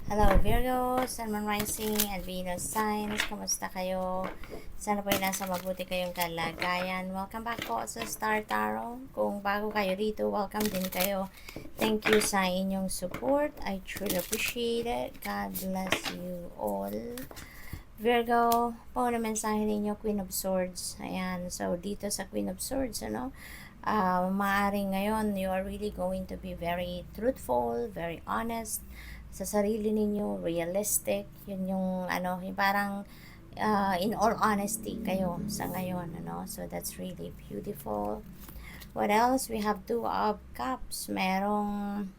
Hello Virgo, Sun, Moon Rising, and Venus Signs. Kamusta kayo? Sana po ay nasa mabuti kayong kalagayan. Welcome back po sa Star Tarot. Kung bago kayo dito, welcome din kayo. Thank you sa inyong support. I truly appreciate it. God bless you all. Virgo, po na mensahe ninyo, Queen of Swords. Ayan, so dito sa Queen of Swords, maaaring ngayon, you are really going to be very truthful, very honest, sa sarili ninyo, realistic, yun yung parang in all honesty kayo sa ngayon, so that's really beautiful. What else? We have Two of Cups. Merong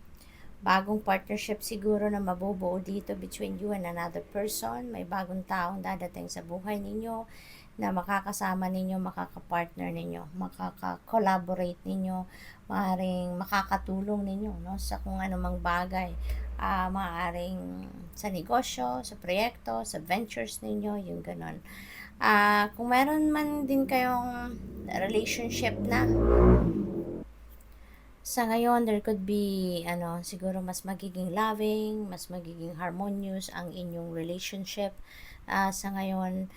bagong partnership siguro na mabubuo dito between you and another person. May bagong taong dadating sa buhay ninyo na makakasama ninyo, makaka-partner ninyo, makaka-collaborate ninyo, maaaring makakatulong ninyo, sa kung anumang bagay. Maaaring sa negosyo, sa proyekto, sa ventures ninyo, yung ganon. Kung meron man din kayong relationship na, sa ngayon, there could be, siguro mas magiging loving, mas magiging harmonious ang inyong relationship. Sa ngayon,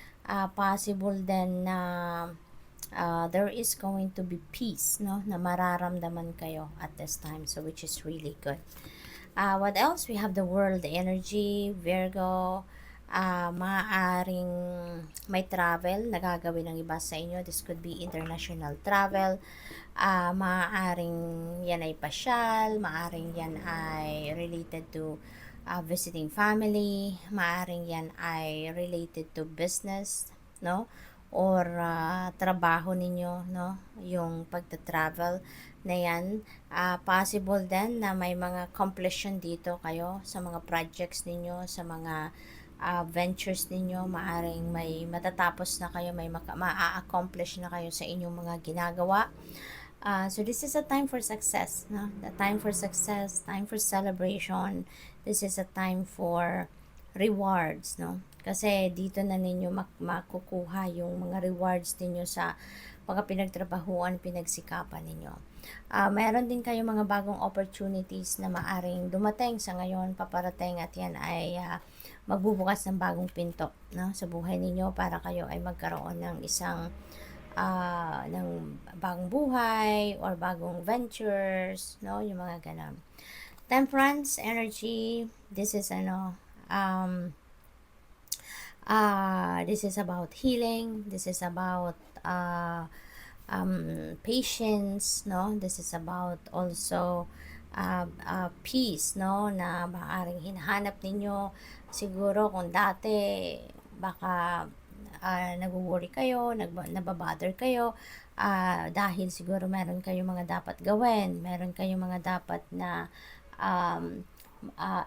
possible din na there is going to be peace, na mararamdaman kayo at this time, so which is really good. What else? We have the world energy, Virgo. Maaaring may travel na gagawin ng iba sa inyo. This could be international travel. Maaaring yan ay pasyal, maaaring yan ay related to visiting family, maaaring yan ay related to business, or trabaho ninyo, yung pagta-travel na yan. Possible din na may mga completion dito kayo sa mga projects ninyo, sa mga ventures ninyo. Maaring may matatapos na kayo, may ma-accomplish na kayo sa inyong mga ginagawa. So this is a time for success, the time for success, time for celebration. This is a time for rewards, kasi dito na ninyo makukuha yung mga rewards ninyo sa mga pinagtrabahuan, pinagsikapan ninyo. Mayroon din kayo mga bagong opportunities na maaring dumating sa ngayon, paparating, at yan ay magbubukas ng bagong pinto, sa buhay ninyo para kayo ay magkaroon ng isang ng bagong buhay or bagong ventures, yung mga ganun. Temperance energy, this is this is about healing, this is about patience, this is about also peace, na maaaring hinahanap ninyo. Siguro kung dati baka nag-worry kayo, nababother kayo, dahil siguro meron kayong mga dapat gawin, meron kayong mga dapat na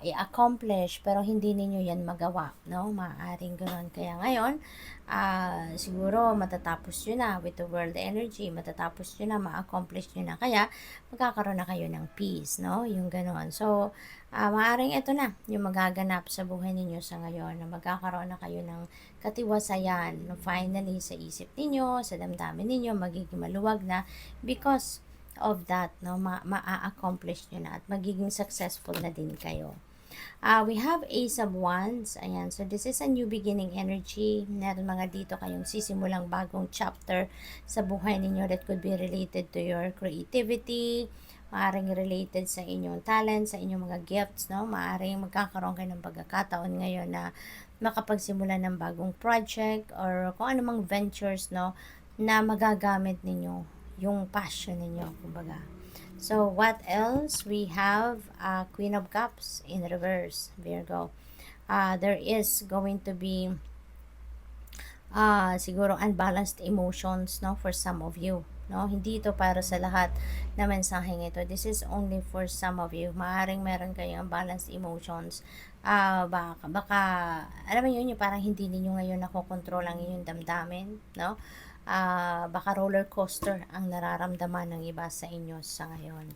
i-accomplish, pero hindi ninyo yan magawa, maaaring ganoon. Kaya ngayon, siguro matatapos nyo na with the world energy, matatapos nyo na, ma-accomplish nyo na, kaya magkakaroon na kayo ng peace, yung ganoon. So maaaring ito na yung magaganap sa buhay ninyo sa ngayon, na magkakaroon na kayo ng katiwasayan, finally sa isip ninyo, sa damdamin ninyo, magiging maluwag na because of that, ma-accomplish nyo na at magiging successful na din kayo. We have Ace of Wands. Ayan, so this is a new beginning energy. Meron mga dito kayong sisimulang bagong chapter sa buhay ninyo that could be related to your creativity, maaring related sa inyong talent, sa inyong mga gifts, maaring magkakaroon kayo ng pagkakataon ngayon na makapagsimula ng bagong project or kung anumang ventures, na magagamit ninyo yung passion ninyo, kumbaga. So what else? We have Queen of Cups in reverse, Virgo. There is going to be siguro unbalanced emotions, for some of you, hindi ito para sa lahat na mensaheng ito. This is only for some of you. Maaring meron kayong unbalanced emotions. Baka alam mo yun, yung parang hindi ninyo ngayon nakokontrol ang inyong damdamin, baka roller coaster ang nararamdaman ng iba sa inyo sa ngayon.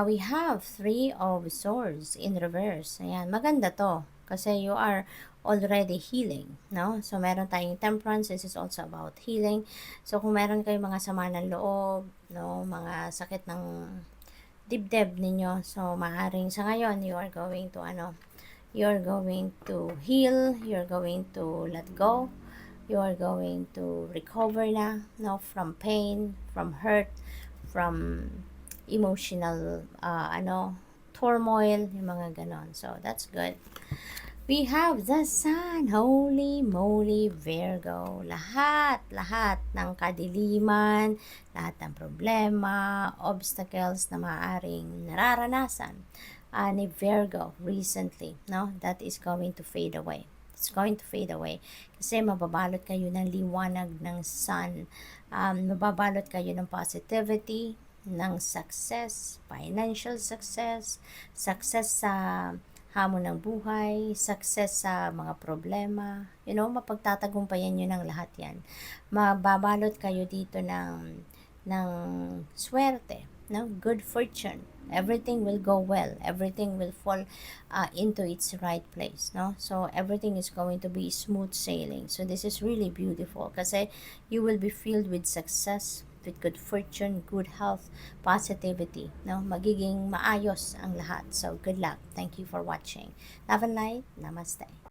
We have Three of Swords in reverse. Ayan, maganda to kasi you are already healing, so meron tayong Temperance. This is also about healing. So kung meron kayong mga sama ng loob, mga sakit ng dibdib ninyo, so maaring sa ngayon you are going to you're going to heal, you're going to let go, you are going to recover na, no, from pain, from hurt, from emotional, turmoil, yung mga ganon. So, that's good. We have the Sun, holy moly, Virgo. Lahat ng kadiliman, lahat ng problema, obstacles na maaaring nararanasan ni Virgo recently, no? That is going to fade away. It's going to fade away. Kasi mababalot kayo ng liwanag ng Sun. Mababalot kayo ng positivity, ng success, financial success, success sa hamon ng buhay, success sa mga problema, mapagtatagumpayan nyo ng lahat yan. Mababalot kayo dito ng swerte, no? Good fortune. Everything will go well. Everything will fall into its right place, no? So, everything is going to be smooth sailing. So, this is really beautiful kasi you will be filled with success, with good fortune, good health, positivity, no? Magiging maayos ang lahat. So, good luck. Thank you for watching. Love and light. Namaste.